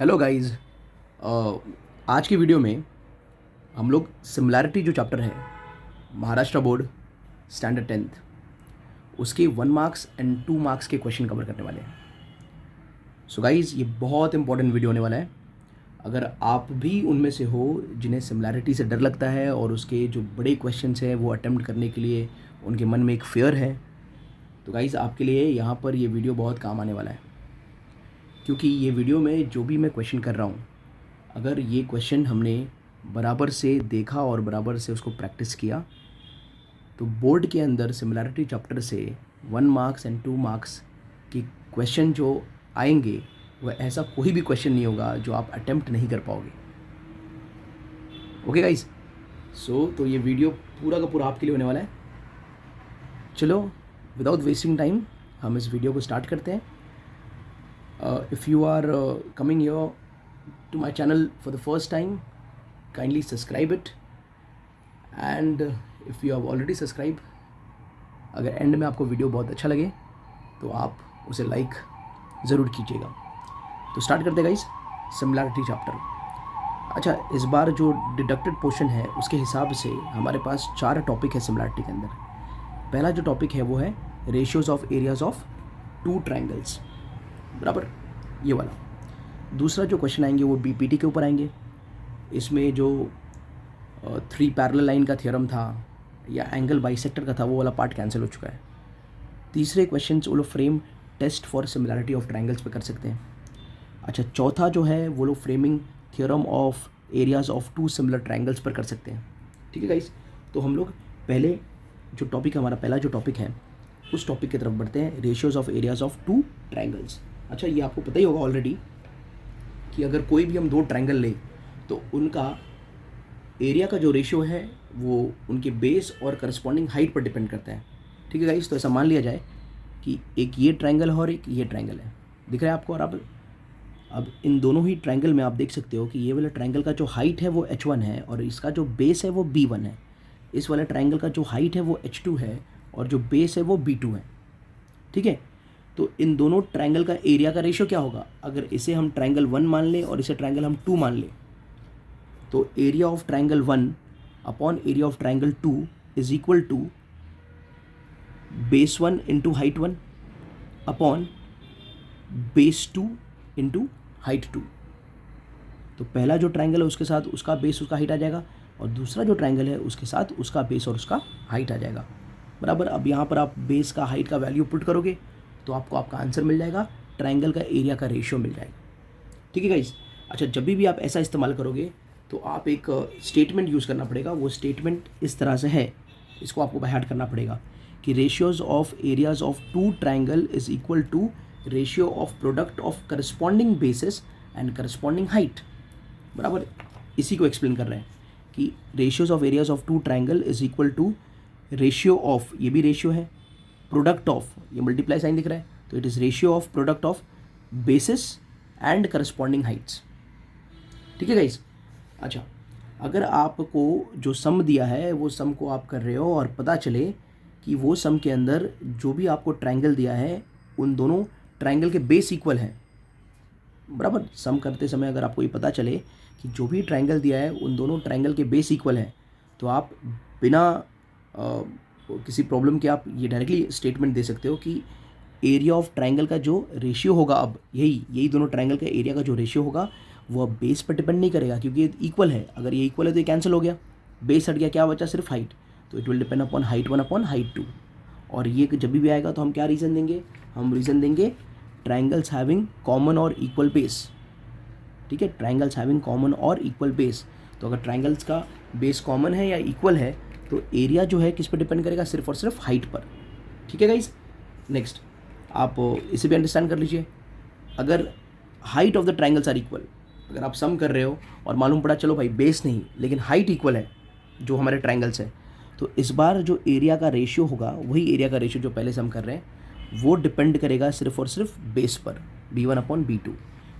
Hello guys. आज की video में हम लोग सिमिलैरिटी जो चैप्टर है महाराष्ट्र बोर्ड स्टैंडर्ड 10th उसके 1 मार्क्स एंड 2 मार्क्स के क्वेश्चन कवर करने वाले हैं। सो गाइस, ये बहुत इंपॉर्टेंट वीडियो होने वाला है। अगर आप भी उनमें से हो जिन्हें सिमिलैरिटी से डर लगता है और उसके जो बड़े क्वेश्चंस हैं वो अटेम्प्ट करने के लिए उनके मन में एक फियर है, तो गाइस आपके लिए यहाँ पर ये वीडियो बहुत काम आने वाला है। क्योंकि ये वीडियो में जो भी मैं क्वेश्चन कर रहा हूँ, अगर ये क्वेश्चन हमने बराबर से देखा और बराबर से उसको प्रैक्टिस किया तो बोर्ड के अंदर सिमिलैरिटी चैप्टर से 1 मार्क्स एंड 2 मार्क्स की क्वेश्चन जो आएंगे वह ऐसा कोई भी क्वेश्चन नहीं होगा जो आप अटेम्प्ट नहीं कर पाओगे। ओके गाइस, तो ये वीडियो पूरा का पूरा आपके लिए होने वाला है। चलो विदाउट वेस्टिंग टाइम हम इस वीडियो को स्टार्ट करते हैं। If you are coming here to my channel for the first time, kindly subscribe it, and if you have already subscribed, अगर एंड में आपको वीडियो बहुत अच्छा लगे तो आप उसे लाइक ज़रूर कीजिएगा। तो स्टार्ट करते हैं गाइस सिमिलैरिटी चैप्टर। अच्छा, इस बार जो डिडक्टेड पोर्शन है उसके हिसाब से हमारे पास 4 टॉपिक है सिमिलैरिटी के अंदर। पहला जो टॉपिक है वो है ratios of areas of 2 triangles, बराबर ये वाला। दूसरा जो क्वेश्चन आएंगे वो बीपीटी के ऊपर आएंगे। इसमें जो 3 पैरेलल लाइन का थ्योरम था या एंगल बाइसेक्टर का था वो वाला पार्ट कैंसिल हो चुका है। तीसरे क्वेश्चन वो लोग frame test for similarity of triangles पे कर सकते हैं। अच्छा, चौथा जो है वो लोग framing theorem of areas of 2 similar triangles पर कर सकते हैं। ठीक है गाइस, तो हम लोग पहले जो टॉपिक हमारा पहला जो टॉपिक है उस टॉपिक की तरफ बढ़ते हैं, ratios of areas of 2 triangles. अच्छा, ये आपको पता ही होगा ऑलरेडी कि अगर कोई भी हम 2 ट्रायंगल लें तो उनका एरिया का जो रेशियो है वो उनके बेस और करस्पॉन्डिंग हाइट पर डिपेंड करता है। ठीक है गाइस, तो ऐसा मान लिया जाए कि एक ये ट्रायंगल है और एक ये ट्रायंगल है, दिख रहा है आपको। और अब इन दोनों ही ट्रायंगल में आप देख सकते हो कि ये वाला ट्रायंगल का जो हाइट है वो h1 है और इसका जो बेस है वो b1 है। इस वाले ट्रायंगल का जो हाइट है वो h2 है और जो बेस है वो b2 है। ठीक है, तो इन दोनों ट्रायंगल का एरिया का रेशियो क्या होगा? अगर इसे हम ट्रायंगल 1 मान लें और इसे ट्रायंगल हम 2 मान लें तो area of triangle 1 upon area of triangle 2 is equal to base 1 into height 1 upon base 2 into height 2। तो पहला जो ट्रायंगल है उसके साथ उसका बेस उसका हाइट आ जाएगा और दूसरा जो ट्रायंगल है उसके साथ उसका बेस और उसका हाइट आ जाएगा, बराबर। अब यहाँ पर आप बेस का हाइट का वैल्यू पुट करोगे तो आपको आपका आंसर मिल जाएगा, ट्रायंगल का एरिया का रेशियो मिल जाएगा। ठीक है गाइस। अच्छा, जब भी आप ऐसा इस्तेमाल करोगे तो आप एक स्टेटमेंट यूज़ करना पड़ेगा। वो स्टेटमेंट इस तरह से है, इसको आपको बाय हार्ट करना पड़ेगा कि ratios of areas of 2 triangle is equal to ratio of product of corresponding bases and corresponding height, बराबर। इसी को एक्सप्लेन कर रहे हैं कि ratios of areas of 2 triangle is equal to ratio of, ये भी रेशियो है, प्रोडक्ट ऑफ, ये मल्टीप्लाई साइन दिख रहा है तो it is ratio of product of bases and corresponding heights. ठीक है गाइस। अच्छा, अगर आपको जो सम दिया है वो सम को आप कर रहे हो और पता चले कि वो सम के अंदर जो भी आपको ट्रायंगल दिया है उन दोनों ट्रायंगल के बेस इक्वल हैं, बराबर। सम करते समय अगर आपको ये पता चले कि जो भी ट्रायंगल दिया है उन दोनों ट्रायंगल के बेस इक्वल हैं तो आप बिना किसी प्रॉब्लम के आप ये डायरेक्टली स्टेटमेंट दे सकते हो कि एरिया ऑफ ट्रायंगल का जो रेशियो होगा, अब यही दोनों ट्रायंगल का एरिया का जो रेशियो होगा वो अब बेस पर डिपेंड नहीं करेगा क्योंकि ये इक्वल है। अगर ये इक्वल है तो ये कैंसिल हो गया, बेस हट गया, क्या बचा? सिर्फ हाइट। तो it will depend upon height 1 upon height 2। और ये जब भी आएगा तो हम क्या रीज़न देंगे? हम रीज़न देंगे ट्रायंगल्स हैविंग कॉमन और इक्वल बेस। ठीक है, ट्रायंगल्स हैविंग कॉमन और इक्वल बेस। तो अगर ट्रायंगल्स का बेस कॉमन है या इक्वल है तो एरिया जो है किस पर डिपेंड करेगा? सिर्फ और सिर्फ हाइट पर। ठीक है गाइस। नेक्स्ट, आप इसे भी अंडरस्टैंड कर लीजिए। अगर height of the triangles are equal, अगर आप सम कर रहे हो और मालूम पड़ा चलो भाई बेस नहीं लेकिन हाइट इक्वल है जो हमारे ट्रायंगल्स है, तो इस बार जो एरिया का रेशियो होगा वही एरिया का रेशियो जो पहले सम कर रहे हैं वो डिपेंड करेगा सिर्फ और सिर्फ बेस पर, b1 अपॉन b2।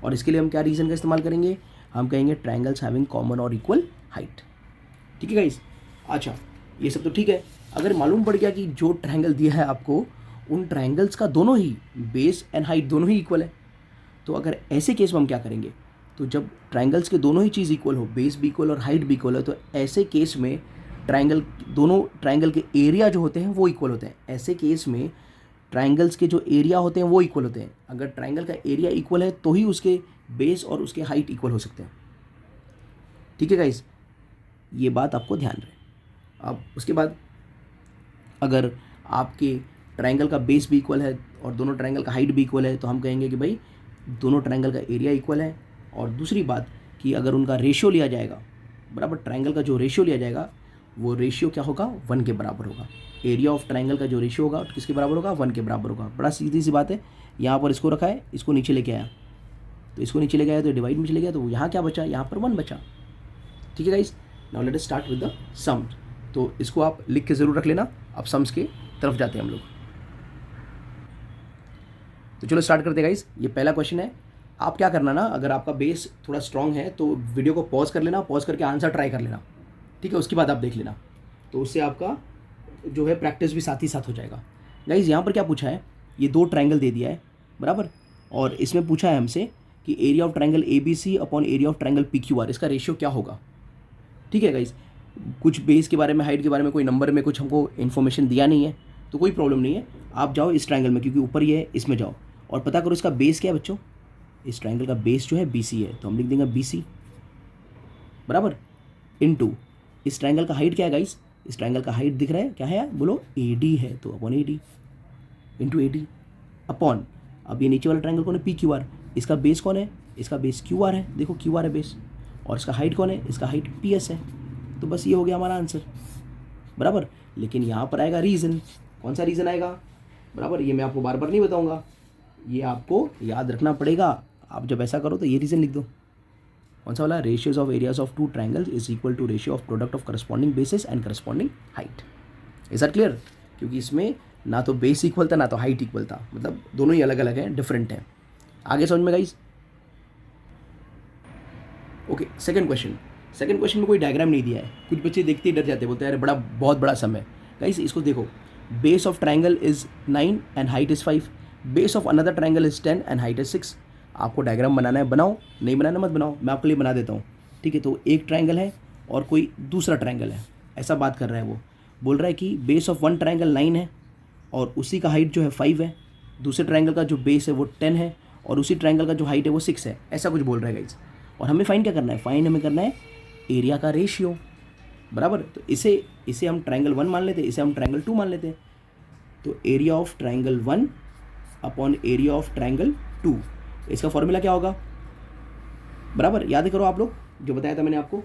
और इसके लिए हम क्या रीज़न का इस्तेमाल करेंगे? हम कहेंगे ट्रायंगल्स हैविंग कॉमन और इक्वल हाइट। ठीक है गाइस। अच्छा, ये सब तो ठीक है। अगर मालूम पड़ गया कि जो ट्रायंगल दिया है आपको उन ट्रायंगल्स का दोनों ही बेस एंड हाइट दोनों ही इक्वल है, तो अगर ऐसे केस में हम क्या करेंगे? तो जब ट्राइंगल्स के दोनों ही चीज़ इक्वल हो, बेस भी इक्वल और हाइट भी इक्वल हो, तो ऐसे केस में दोनों ट्राइंगल के एरिया जो होते हैं वो इक्वल होते हैं। ऐसे केस में ट्राइंगल्स के जो एरिया होते हैं वो इक्वल होते हैं। अगर ट्राइंगल का एरिया इक्वल है तो ही उसके बेस और उसके हाइट इक्वल हो सकते हैं। ठीक है गाइस, ये बात आपको ध्यान रहे। अब उसके बाद अगर आपके ट्राइंगल का बेस भी इक्वल है और दोनों ट्राइंगल का हाइट भी इक्वल है तो हम कहेंगे कि भाई दोनों ट्राइंगल का एरिया इक्वल है। और दूसरी बात कि अगर उनका रेशियो लिया जाएगा, बराबर, ट्राइंगल का जो रेशियो लिया जाएगा वो रेशियो क्या होगा, 1 के बराबर होगा। एरिया ऑफ ट्राइंगल का जो रेशियो होगा किसके बराबर होगा, 1 के बराबर होगा। बड़ा सीधी सी बात है। यहाँ पर इसको रखा है, इसको नीचे लेके आया, तो इसको नीचे लेके आया तो डिवाइड में चले गया, तो यहाँ क्या बचा, यहाँ पर 1 बचा। ठीक है guys, now let us start with the sums. तो इसको आप लिख के ज़रूर रख लेना। अब सम्स के तरफ जाते हैं हम लोग। तो चलो स्टार्ट करते हैं गाइस। ये पहला क्वेश्चन है। आप क्या करना ना, अगर आपका बेस थोड़ा स्ट्रांग है तो वीडियो को पॉज कर लेना, पॉज करके आंसर ट्राई कर लेना, ठीक है। उसके बाद आप देख लेना, तो उससे आपका जो है प्रैक्टिस भी साथ ही साथ हो जाएगा। गाइस यहाँ पर क्या पूछा है, ये 2 ट्राइंगल दे दिया है, बराबर, और इसमें पूछा है हमसे कि area of triangle ABC upon area of triangle PQR, इसका रेशियो क्या होगा। ठीक है गाइस, कुछ बेस के बारे में, हाइट के बारे में, कोई नंबर में कुछ हमको इन्फॉर्मेशन दिया नहीं है, तो कोई प्रॉब्लम नहीं है। आप जाओ इस ट्राइंगल में, क्योंकि ऊपर ये है, इसमें जाओ और पता करो इसका बेस क्या है बच्चों। इस ट्राइंगल का बेस जो है BC है, तो हम लिख देंगे BC, बराबर, इनटू इस ट्राइंगल का हाइट क्या है गाइस, इस ट्राइंगल का हाइट दिख रहा है क्या है, बोलो AD है, तो upon AD into AD upon, अब ये नीचे वाला ट्राइंगल कौन है, PQR, इसका बेस कौन है, इसका बेस QR है, देखो QR है बेस, और इसका हाइट कौन है, इसका हाइट PS है। तो बस ये हो गया हमारा आंसर, बराबर। लेकिन यहाँ पर आएगा रीज़न, कौन सा रीज़न आएगा, बराबर, ये मैं आपको बार बार नहीं बताऊँगा, ये आपको याद रखना पड़ेगा। आप जब ऐसा करो तो ये रीज़न लिख दो, कौन सा वाला, ratios of areas of 2 triangles is equal to ratio of product of corresponding bases and corresponding height. Is that clear, क्योंकि इसमें ना तो बेस इक्वल था ना तो हाइट इक्वल था, मतलब दोनों ही अलग अलग हैं, डिफरेंट हैं। आगे समझ में गाइस। ओके, सेकंड क्वेश्चन में कोई डायग्राम नहीं दिया है। कुछ बच्चे देखते ही डर जाते हैं, बोलते हैं अरे बहुत बड़ा सम है। गाइस इसको देखो, base of triangle is 9 and height is 5, base of another triangle is 10 and height is 6। आपको डायग्राम बनाना है बनाओ, नहीं बनाना मत बनाओ, मैं आपके लिए बना देता हूँ, ठीक है। तो एक ट्राइंगल है और कोई दूसरा ट्राइंगल है, ऐसा बात कर रहा है वो, बोल रहा है कि बेस ऑफ 1 ट्राइंगल 9 है और उसी का हाइट जो है 5 है, दूसरे ट्राइंगल का जो बेस है वो 10 है और उसी ट्राइंगल का जो हाइट है वो 6 है, ऐसा कुछ बोल रहा है गाइस। और हमें फाइंड क्या करना है, फाइंड हमें करना है एरिया का रेशियो, बराबर। तो इसे हम ट्राइंगल 1 मान लेते हैं, इसे हम ट्राइंगल 2 मान लेते हैं। तो area of triangle 1 upon area of triangle 2, इसका फॉर्मूला क्या होगा, बराबर, याद करो आप लोग, जो बताया था मैंने आपको,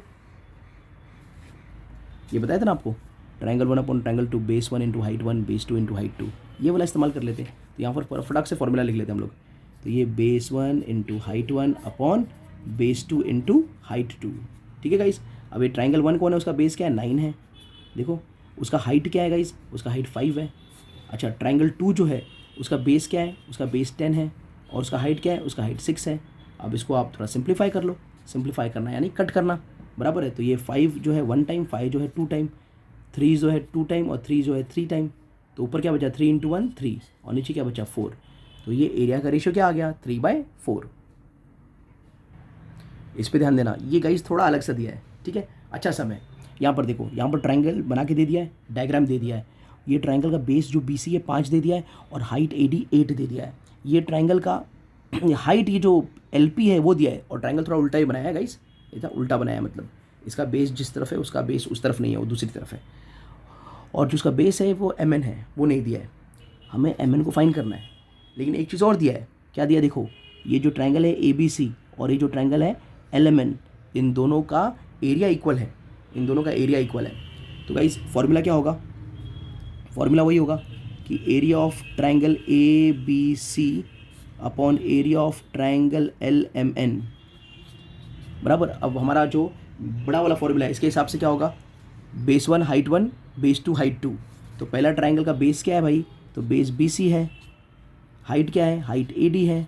ये बताया था ना आपको, triangle 1 upon triangle 2, base 1 into height 1, base 2 into height 2, ये वाला इस्तेमाल कर लेते हैं। तो यहाँ पर फटाक से फॉर्मूला लिख लेते हैं हम लोग। तो ये base 1 into height 1 upon base 2 into height 2, ठीक है गाइस। अब ये ट्राइंगल 1 कौन है, उसका बेस क्या है, 9 है, देखो, उसका हाइट क्या है गाइस, उसका हाइट 5 है। अच्छा, ट्राइंगल 2 जो है उसका बेस क्या है, उसका बेस 10 है और उसका हाइट क्या है, उसका हाइट 6 है। अब इसको आप थोड़ा सिंप्लीफाई कर लो, सिंप्लीफाई करना यानी कट करना, बराबर है। तो ये 5 जो है 1 टाइम, 5 जो है 2 टाइम, 3 जो है 2 टाइम और 3 जो है 3 टाइम। तो ऊपर क्या बचा, 3 इंटू 1 3 और नीचे क्या बचा 4। तो ये एरिया का रेशियो क्या आ गया, 3/4। इस पर ध्यान देना, ये गाइस थोड़ा अलग सा दिया है, ठीक है। अच्छा समय, यहाँ पर देखो, यहाँ पर ट्राइंगल बना के दे दिया है, डायग्राम दे दिया है। ये ट्राइंगल का बेस जो BC है 5 दे दिया है और हाइट AD 8 दे दिया है। ये ट्राइंगल का हाइट, ये जो LP है वो दिया है, और ट्राइंगल थोड़ा उल्टा ही बनाया है गाइस, ऐसा उल्टा बनाया है, मतलब इसका बेस जिस तरफ है उसका बेस उस तरफ नहीं है, वो दूसरी तरफ है, और जो उसका बेस है वो MN है, वो नहीं दिया है। हमें MN को फाइंड करना है, लेकिन एक चीज़ और दिया है, क्या दिया, देखो, ये जो ट्राइंगल है ABC और ये जो ट्राइंगल है LMN, इन दोनों का एरिया इक्वल है, इन दोनों का एरिया इक्वल है। तो गाइस फॉर्मूला क्या होगा, फॉर्मूला वही होगा कि area of triangle ABC upon area of triangle LMN, बराबर। अब हमारा जो बड़ा वाला फॉर्मूला है इसके हिसाब से क्या होगा, बेस 1 हाइट 1, बेस 2 हाइट 2। तो पहला ट्राइंगल का बेस क्या है भाई, तो बेस BC है, हाइट क्या है, हाइट AD है,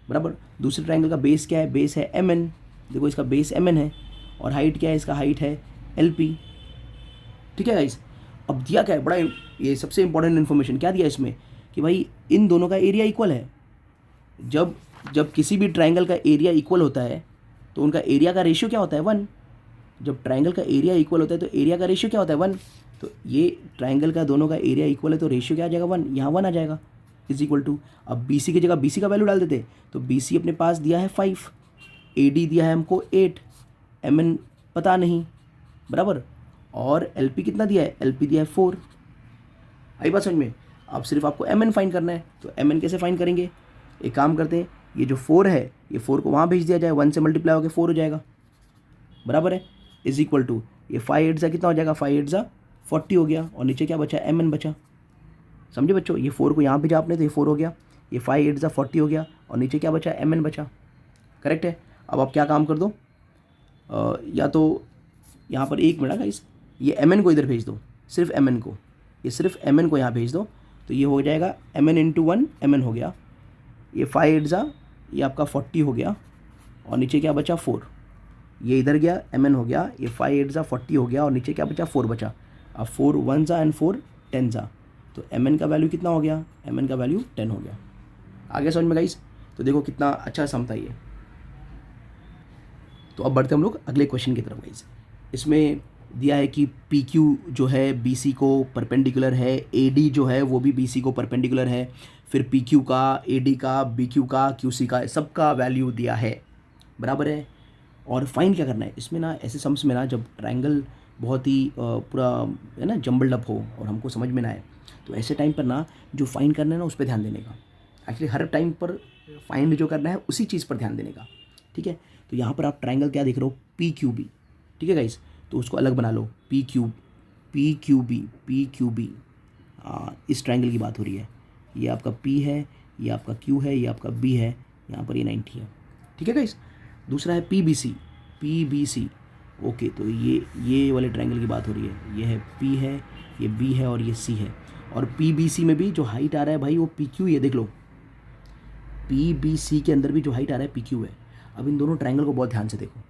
बराबर। दूसरे ट्राइंगल का बेस क्या है, बेस है MN, देखो इसका बेस MN है, और हाइट क्या है, इसका हाइट है LP, ठीक है गाइस। अब दिया क्या है, बड़ा ये सबसे इंपॉर्टेंट इन्फॉर्मेशन क्या दिया इसमें, कि भाई इन दोनों का एरिया इक्वल है। जब किसी भी ट्राइंगल का एरिया इक्वल होता है तो उनका एरिया का रेशियो क्या होता है 1। जब ट्राइंगल का एरिया इक्वल होता है तो एरिया का रेशियो क्या होता है 1। तो ये ट्राइंगल का दोनों का एरिया इक्वल है तो रेशियो क्या आ जाएगा 1, यहाँ 1 आ जाएगा इज इक्वल टू। अब बी सी की जगह बी सी का वैल्यू डाल देते, तो बी सी अपने पास दिया है 5, ए डी दिया है हमको 8, एम एन पता नहीं, बराबर, और एल पी कितना दिया है, एल पी दिया है 4। आई बात समझ में। अब सिर्फ आपको एम एन फाइंड करना है, तो एम एन कैसे फाइंड करेंगे, एक काम करते हैं, ये जो 4 है ये 4 को वहाँ भेज दिया जाए, 1 से मल्टीप्लाई होकर 4 हो जाएगा, बराबर है, इज इक्वल टू ये 5 8 कितना हो जाएगा, 5 8 40 हो गया, और नीचे क्या बचा, एम एन बचा। समझे बच्चों, ये 4 को यहाँ भेजा आपने तो ये 4 हो गया, ये 5 8 40 हो गया, और नीचे क्या बचा, एम एन बचा। करेक्ट है। अब आप क्या काम कर दो, या तो यहाँ पर 1 मिनट गाइस, ये एम एन को इधर भेज दो, सिर्फ एम एन को, ये सिर्फ एम एन को यहाँ भेज दो, तो ये हो जाएगा M N into 1 M N हो गया, ये 5 8 ये आपका 40 हो गया, और नीचे क्या बचा 4, ये इधर गया एम एन हो गया, ये 5 8 40 हो गया, और नीचे क्या बचा 4 बचा। अब 4 1 एंड 4 10 तो एम एन का वैल्यू कितना हो गया, एम एन का वैल्यू 10 हो गया। आगे समझ में गाइस, तो देखो कितना अच्छा सम था ये। तो अब बढ़ते हम लोग अगले क्वेश्चन की तरफ गाइस। इसमें दिया है कि पी क्यू जो है बी सी को परपेंडिकुलर है, ए डी जो है वो भी बी सी को परपेंडिकुलर है, फिर पी क्यू का, ए डी का, बी क्यू का, क्यू सी का, सबका वैल्यू दिया है, बराबर है। और फाइंड क्या करना है इसमें ना, ऐसे सम्स में ना जब ट्रायंगल बहुत ही पूरा है ना जम्बल्ड अप हो और हमको समझ में ना आए, तो ऐसे टाइम पर ना जो फाइंड करना है ना उस पर ध्यान देने का। एक्चुअली हर टाइम पर फाइंड जो करना है उसी चीज़ पर ध्यान देने का, ठीक है। तो यहाँ पर आप ट्रायंगल क्या देख रहे हो, पी क्यू बी, ठीक है गाइस, तो उसको अलग बना लो, पी क्यू बी, इस ट्रायंगल की बात हो रही है। ये आपका P है, ये आपका Q है, ये आपका B है, यहाँ पर ये 90 है, ठीक है गाइस। दूसरा है पी बी सी, ओके, तो ये वाले ट्रायंगल की बात हो रही है, ये है P है, ये B है और ये C है। और पी बी सी में भी जो हाइट आ रहा है भाई वो पी क्यू, ये देख लो, पी बी सी के अंदर भी जो हाइट आ रहा है पी क्यू है। अब इन दोनों ट्रायंगल को बहुत ध्यान से देखो,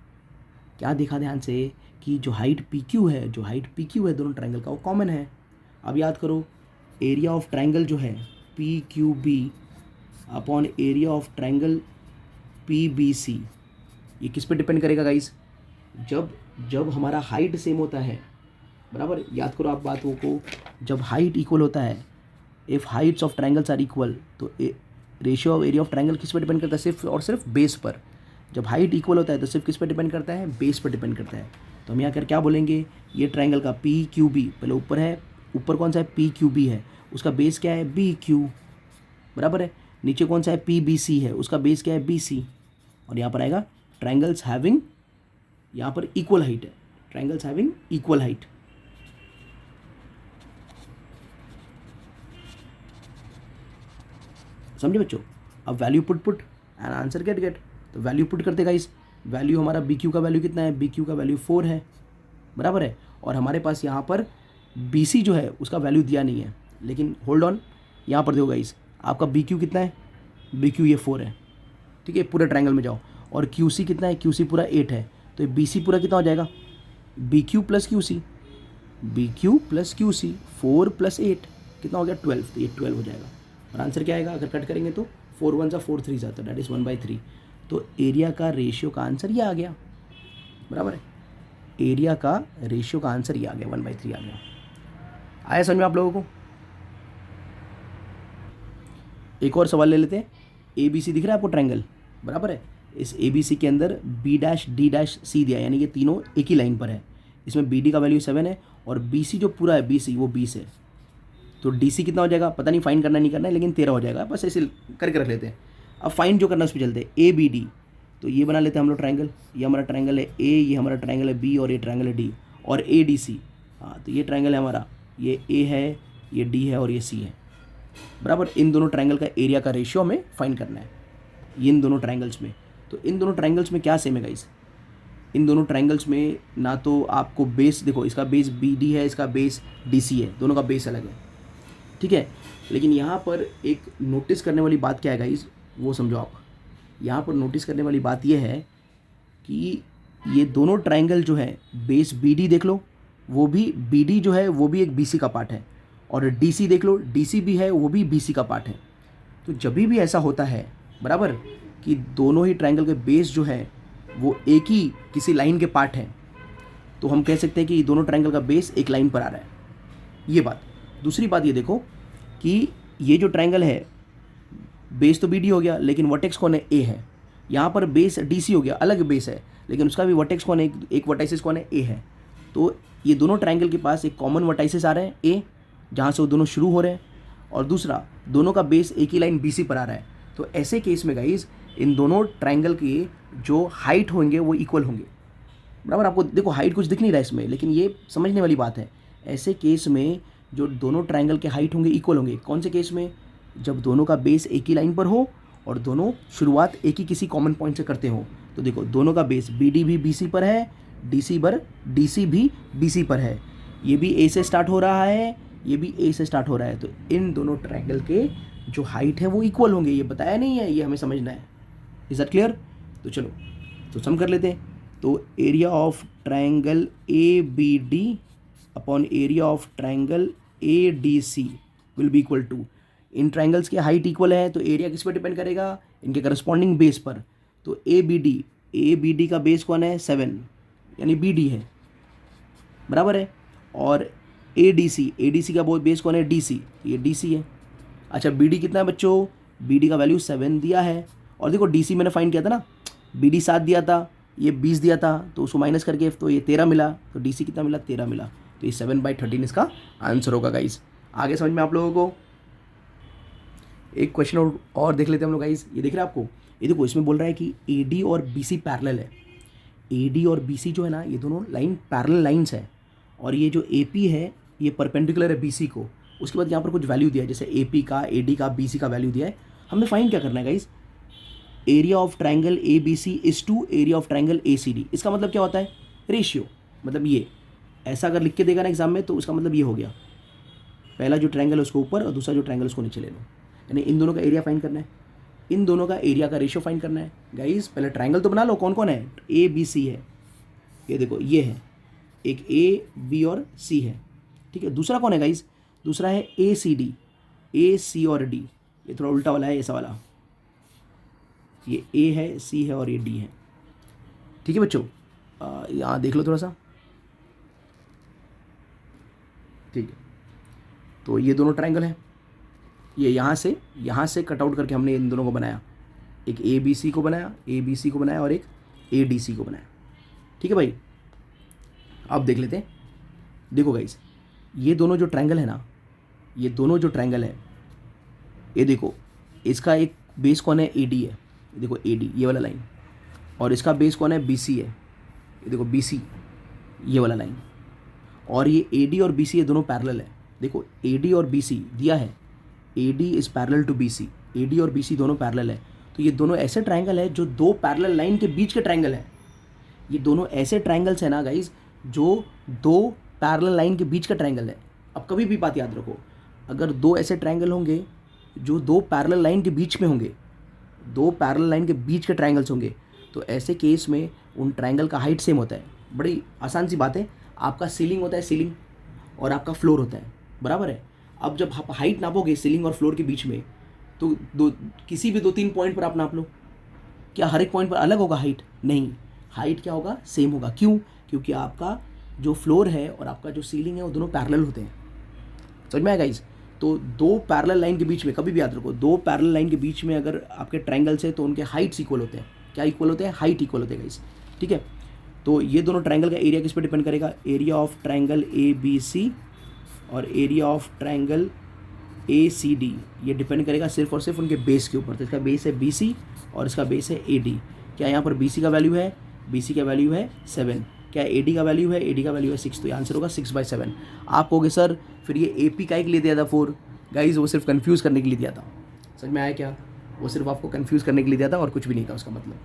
क्या देखा ध्यान से, कि जो हाइट पी क्यू है, जो हाइट पी क्यू है दोनों ट्रायंगल का वो कॉमन है। अब याद करो, एरिया ऑफ ट्रायंगल जो है P Q B upon area of triangle P B C, ये किस पे डिपेंड करेगा गाइस, जब हमारा हाइट सेम होता है, बराबर, याद करो आप बातों को, जब हाइट इक्वल होता है, if heights of triangles are equal, तो ratio of area of triangle किस पर डिपेंड करता है, सिर्फ और सिर्फ बेस पर। जब हाइट इक्वल होता है तो सिर्फ किस पर डिपेंड करता है, बेस पर डिपेंड करता है। तो हम यहाँ कर क्या बोलेंगे, ये ट्रायंगल का पी क्यू बी, पहले ऊपर है, ऊपर कौन सा है पी क्यू बी है, उसका बेस क्या है बी क्यू, बराबर है। नीचे कौन सा है पी बी सी है, उसका बेस क्या है बी सी, और यहाँ पर आएगा ट्रायंगल्स हैविंग, यहाँ पर इक्वल हाइट है, ट्रायंगल्स हैविंग इक्वल हाइट। समझे बच्चों। अब value put and answer get. तो वैल्यू पुट करते गाइस, वैल्यू हमारा बी क्यू का वैल्यू कितना है, बी क्यू का वैल्यू 4 है, बराबर है। और हमारे पास यहाँ पर बी सी जो है उसका वैल्यू दिया नहीं है, लेकिन होल्ड ऑन, यहाँ पर देखो गाइस, आपका बी क्यू कितना है, बी क्यू ये 4 है, ठीक है, पूरे ट्रायंगल में जाओ। और क्यू सी कितना है, क्यू सी पूरा 8 है, तो बी सी पूरा कितना हो जाएगा, B Q plus Q C, 4 plus 8 कितना हो गया 12, तो ये 12 हो जाएगा। और आंसर क्या आएगा, अगर कट करेंगे तो 4 1 4 3 तो डैट इज़ 1/3। तो एरिया का रेशियो का आंसर ये आ गया, बराबर है, एरिया का रेशियो का आंसर ये आ गया, 1/3 आ गया। आया समझ में आप लोगों को। एक और सवाल ले लेते हैं। ए बी सी दिख रहा है आपको ट्रायंगल, बराबर है। इस ए बी सी के अंदर B dash D dash C दिया, यानी ये तीनों एक ही लाइन पर है। इसमें बी डी का वैल्यू 7 है और बी सी जो पूरा है बी सी वो 20 है। तो डी सी कितना हो जाएगा पता नहीं, फाइंड करना नहीं करना है, लेकिन 13 हो जाएगा, बस ऐसे करके रख लेते हैं। अब फाइंड जो करना है उस पर चलते हैं। ए बी डी, तो ये बना लेते हैं हम लोग ट्रायंगल, ये हमारा ट्रायंगल है ए, ये हमारा ट्रायंगल है बी, और ये ट्रायंगल है डी, और ए डी सी। हाँ, तो ये ट्रायंगल है हमारा, ये ए है, ये डी है और ये सी है, बराबर। इन दोनों ट्रायंगल का एरिया का रेशियो हमें फाइंड करना है, ये इन दोनों ट्रायंगल्स में। तो इन दोनों ट्रायंगल्स में क्या सेम है गाइस, इन दोनों ट्रायंगल्स में ना तो आपको बेस देखो, इसका बेस बी डी है, इसका बेस डी सी है, दोनों का बेस अलग है, ठीक है। लेकिन यहाँ पर एक नोटिस करने वाली बात क्या है गाइस, वो समझो आप। यहाँ पर नोटिस करने वाली बात ये है कि ये दोनों ट्रायंगल जो है, बेस बी डी देख लो, वो भी बी डी जो है वो भी एक बी सी का पार्ट है, और डी सी देख लो, डी सी भी है, वो भी बी सी का पार्ट है। तो जब भी ऐसा होता है, बराबर, कि दोनों ही ट्रायंगल के बेस जो है वो एक ही किसी लाइन के पार्ट हैं, तो हम कह सकते हैं कि दोनों ट्रायंगल का बेस एक लाइन पर आ रहा है, ये बात। दूसरी बात ये देखो कि ये जो ट्रायंगल है, बेस तो बी डी हो गया, लेकिन वर्टेक्स कौन है, ए है। यहाँ पर बेस डी सी हो गया, अलग बेस है, लेकिन उसका भी वर्टेक्स कौन है, एक वर्टाइसिस कौन है, ए है। तो ये दोनों ट्रायंगल के पास एक कॉमन वर्टाइसिस आ रहे हैं ए, जहाँ से वो दोनों शुरू हो रहे हैं, और दूसरा दोनों का बेस एक ही लाइन बी सी पर आ रहा है। तो ऐसे केस में गाइज इन दोनों ट्रायंगल के जो हाइट होंगे वो इक्वल होंगे, बराबर। आपको देखो हाइट कुछ दिख नहीं रहा है इसमें, लेकिन ये समझने वाली बात है। ऐसे केस में जो दोनों ट्रायंगल के हाइट होंगे इक्वल होंगे। कौन से केस में, जब दोनों का बेस एक ही लाइन पर हो और दोनों शुरुआत एक ही किसी कॉमन पॉइंट से करते हो। तो देखो दोनों का बेस बी डी भी बी सी पर है, डी सी भी बी सी पर है, ये भी ए से स्टार्ट हो रहा है, ये भी ए से स्टार्ट हो रहा है। तो इन दोनों ट्रायंगल के जो हाइट है वो इक्वल होंगे, ये बताया नहीं है, ये हमें समझना है। Is that clear? तो चलो तो सम कर लेते हैं। तो area of triangle A B D upon area of triangle A D C will be equal to, इन ट्रायंगल्स की हाइट इक्वल है तो एरिया किस पर डिपेंड करेगा, इनके करस्पॉन्डिंग बेस पर। तो ए बी डी का बेस कौन है, 7, यानी बी डी है, बराबर है। और ए डी सी का बेस कौन है, डी सी, ये डी सी है। अच्छा बी डी कितना है बच्चों, बी डी का वैल्यू 7 दिया है, और देखो डी सी मैंने फाइंड किया था ना, बी डी 7 दिया था, ये 20 दिया था, तो उसको माइनस करके तो ये 13 मिला, तो डी सी कितना मिला, 13 मिला। तो ये 7/13 इसका आंसर होगा गाइज। आगे समझ में आप लोगों को? एक क्वेश्चन और देख लेते हैं हम लोग गाइज। ये देख रहे हैं आपको, ये देखो इसमें बोल रहा है कि ए डी और बी सी पैरेलल है। ए डी और बी सी जो है ना, ये दोनों लाइन पैरेलल लाइन्स है, और ये जो ए पी है ये परपेंडिकुलर है बी सी को। उसके बाद यहाँ पर कुछ वैल्यू दिया है, जैसे ए पी का, ए डी का, बी सी का वैल्यू दिया है। हमें फाइंड क्या करना है guys, area of triangle A B C is to area of triangle A C D. इसका मतलब क्या होता है, रेशियो। मतलब ये ऐसा अगर लिख के देगा ना एग्जाम में, तो उसका मतलब ये हो गया, पहला जो ट्रायंगल है उसको ऊपर और दूसरा जो ट्रायंगल उसको नीचे ले लो, यानी इन दोनों का एरिया फाइंड करना है, इन दोनों का एरिया का रेशियो फाइंड करना है। गाइस पहले ट्रायंगल तो बना लो, कौन कौन है, ए बी सी है, ये देखो ये है, एक ए बी और सी है, ठीक है। दूसरा कौन है गाइस, दूसरा है ए सी डी, ए सी और डी, ये थोड़ा उल्टा वाला है, ऐसा वाला, ये ए है, सी है और ये डी है, ठीक है बच्चों। यहाँ देख लो थोड़ा सा, ठीक है। तो ये दोनों ट्रायंगल हैं, ये यहाँ से कट आउट करके हमने इन दोनों को बनाया, एक ए बी सी को बनाया, ए बी सी को बनाया और एक ए डी सी को बनाया, ठीक है भाई। अब देख लेते हैं, देखो गाइस ये दोनों जो ट्रायंगल है ना, ये दोनों जो ट्रायंगल है, ये देखो इसका एक बेस कौन है, ए डी है, ये देखो ए डी ये वाला लाइन, और इसका बेस कौन है, बी सी है, ये देखो बी सी ये वाला लाइन, और ये ए डी और बी सी ये दोनों पैरेलल है। देखो ए डी और बी सी दिया है, A D is parallel to B C, A D और बी सी दोनों पैरेलल है। तो ये दोनों ऐसे ट्रायंगल है जो दो पैरेलल लाइन के बीच के ट्रायंगल है। ये दोनों ऐसे ट्रायंगल्स है ना गाइज, जो दो पैरेलल लाइन के बीच का ट्रायंगल है। अब कभी भी बात याद रखो, अगर दो ऐसे ट्रायंगल होंगे जो दो पैरेलल लाइन के बीच में होंगे, दो पैरेलल लाइन के बीच के ट्रायंगल्स होंगे, तो ऐसे केस में उन ट्रायंगल का हाइट सेम होता है। बड़ी आसान सी बात है, आपका सीलिंग होता है सीलिंग, और आपका फ्लोर होता है, बराबर है। अब जब आप हाइट नापोगे सीलिंग और फ्लोर के बीच में, तो किसी भी 2-3 पॉइंट पर आप नाप लो, क्या हर एक पॉइंट पर अलग होगा हाइट? नहीं, हाइट क्या होगा, सेम होगा। क्यों? क्योंकि आपका जो फ्लोर है और आपका जो सीलिंग है वो दोनों पैरेलल होते हैं। समझ में आएगा गाइस? तो दो पैरेलल लाइन के बीच में, कभी भी याद रखो, दो पैरेलल लाइन के बीच में अगर आपके ट्रायंगल्स है तो उनके हाइट्स इक्वल होते हैं। क्या इक्वल होते हैं? हाइट इक्वल होते हैं गाइस, ठीक है। तो ये दोनों ट्रायंगल का एरिया किस पर डिपेंड करेगा, area of triangle A B C और area of triangle A C D, ये डिपेंड करेगा सिर्फ और सिर्फ उनके बेस के ऊपर। तो इसका बेस है बी सी और इसका बेस है ए डी। क्या यहाँ पर बी सी का वैल्यू है, बी सी का वैल्यू है 7, क्या ए डी का वैल्यू है, ए डी का वैल्यू है 6, तो ये आंसर होगा 6/7। आप कहोगे सर फिर ये ए पी का के लिए दिया था 4, गाइज वो सिर्फ कन्फ्यूज़ करने के लिए दिया था। समझ में आया क्या? वो सिर्फ आपको कन्फ्यूज़ करने के लिए दिया था और कुछ भी नहीं था उसका मतलब।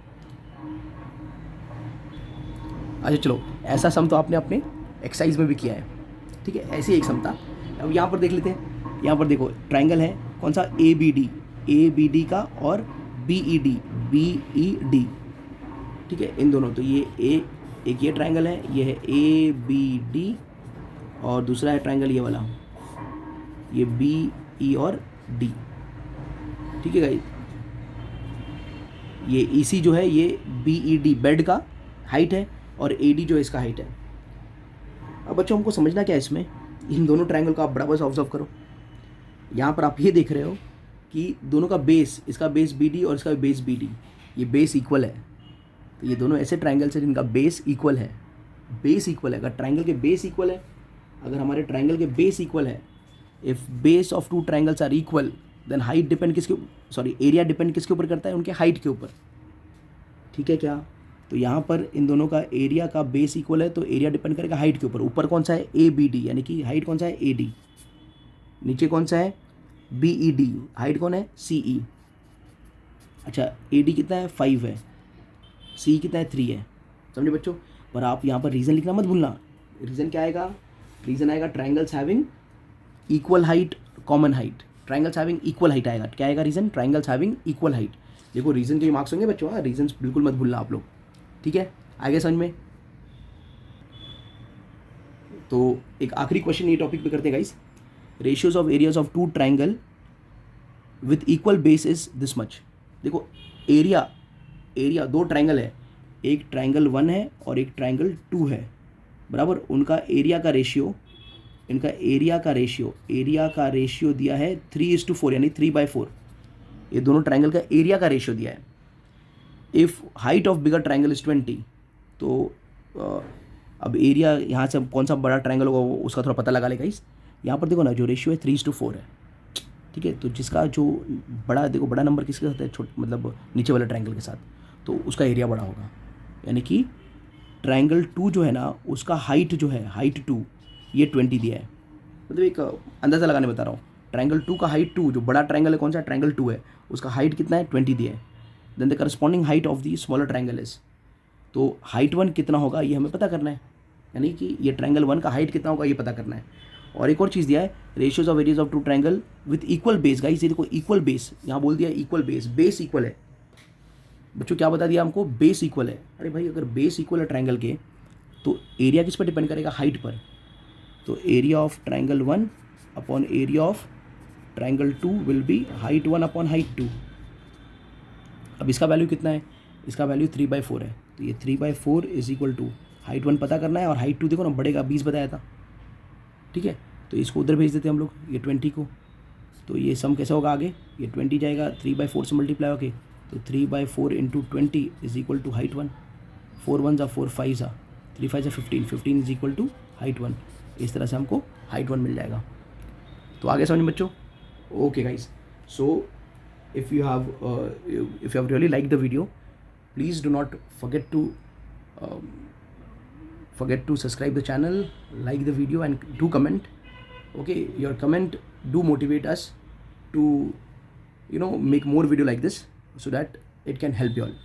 अच्छा चलो, ऐसा सम तो आपने अपने एक्सरसाइज में भी किया है, ठीक है, ऐसे ही एक सम था। अब यहाँ पर देख लेते हैं, यहाँ पर देखो ट्रायंगल है कौन सा, ए बी डी का और बी ई डी, ठीक है, इन दोनों। तो ये एक ये ट्रायंगल है, ये है ए बी डी, और दूसरा है ट्रायंगल ये वाला, ये बी ई और डी, ठीक है गाइस। ये EC जो है ये BED बेड का हाइट है और AD जो है इसका हाइट है। अब बच्चों हमको समझना क्या है इसमें, इन दोनों ट्रायंगल को आप बराबर से ऑब्जर्व करो। यहाँ पर आप ये देख रहे हो कि दोनों का बेस, इसका बेस BD और इसका बेस BD, ये बेस इक्वल है। तो ये दोनों ऐसे ट्रायंगल्स हैं जिनका बेस इक्वल है। बेस इक्वल है, अगर ट्रायंगल के बेस इक्वल है, अगर हमारे ट्रायंगल के बेस इक्वल है, if base of two triangles are equal then height depend किसके, सॉरी एरिया डिपेंड किसके ऊपर करता है, उनके हाइट के ऊपर। ठीक है क्या? तो यहाँ पर इन दोनों का एरिया का बेस इक्वल है तो एरिया डिपेंड करेगा हाइट के ऊपर। ऊपर कौन सा है? ABD, यानी कि हाइट कौन सा है? AD। नीचे कौन सा है? BED, हाइट कौन है? CE। अच्छा, AD कितना है? 5 है। CE कितना है? 3 है। समझे बच्चों? पर आप यहाँ पर रीज़न लिखना मत भूलना। रीज़न क्या आएगा? रीज़न आएगा triangles having equal height, common height. Triangles having equal height आएगा। क्या आएगा reason? Triangles having equal height. देखो रीज़न के मार्क्स होंगे बच्चों, हाँ, रीजन बिल्कुल मत भूलना आप लोग। ठीक है, आगे समझ में? तो एक आखिरी क्वेश्चन ये टॉपिक पे करते हैं guys. Ratios of areas of two triangle with equal base is this much. देखो एरिया दो ट्रायंगल है, एक ट्रायंगल 1 है और एक ट्रायंगल 2 है, बराबर। उनका एरिया का रेशियो, इनका एरिया का रेशियो दिया है 3:4, यानी 3/4। ये दोनों ट्रायंगल का एरिया का रेशियो दिया है। If height of bigger triangle is 20, तो अब एरिया यहाँ से कौन सा बड़ा ट्रायंगल होगा वो उसका थोड़ा पता लगा लेगा इस। यहाँ पर देखो ना, जो रेशियो है 3:4 है। ठीक है, तो जिसका जो बड़ा, देखो बड़ा नंबर किसके साथ है? मतलब नीचे वाले ट्रायंगल के साथ, तो उसका एरिया बड़ा होगा। यानी कि ट्रायंगल 2 जो है ना, उसका हाइट जो है, हाइट 2 ये 20 दिया है। मतलब एक अंदाज़ा लगाने बता रहा हूँ। ट्रायंगल 2 का हाइट 2, जो बड़ा ट्रायंगल है कौन सा? ट्रायंगल 2 है, उसका हाइट कितना है? 20 दिया है। Then the corresponding height of the smaller triangle is, तो हाइट 1 कितना होगा ये हमें पता करना है। यानी कि ये ट्रायंगल 1 का हाइट कितना होगा ये पता करना है। और एक और चीज़ दिया है, ratios of areas of two triangle with equal base. Guys ये देखो इक्वल बेस, यहाँ बोल दिया इक्वल बेस, बेस इक्वल है। बच्चों क्या बता दिया हमको? बेस इक्वल है। अरे भाई अगर बेस इक्वल है ट्रायंगल के, तो एरिया किस पर डिपेंड करेगा? हाइट पर। तो area of triangle 1 upon area of triangle 2 will be height 1 upon height 2। अब इसका वैल्यू कितना है? इसका वैल्यू 3/4 है। तो ये 3/4 इज इक्वल टू हाइट 1 पता करना है, और हाइट 2 देखो ना बढ़ेगा, 20 बताया था। ठीक है, तो इसको उधर भेज देते हैं हम लोग, ये 20 को। तो ये सम कैसा होगा आगे? ये 20 जाएगा 3/4 से मल्टीप्लाई होके, तो 3/4 into 20 is equal to height 1। 4 1 ज़ा 4 5 ज़ा 3 5 ज़ा 15, 15 इज इक्वल टू हाइट 1। इस तरह से हमको हाइट 1 मिल जाएगा। तो आगे समझ बच्चों? Okay guys, so if you have really liked the video, please do not forget to subscribe the channel, like the video and do comment. Okay, your comment do motivate us to make more video like this, so that it can help you all.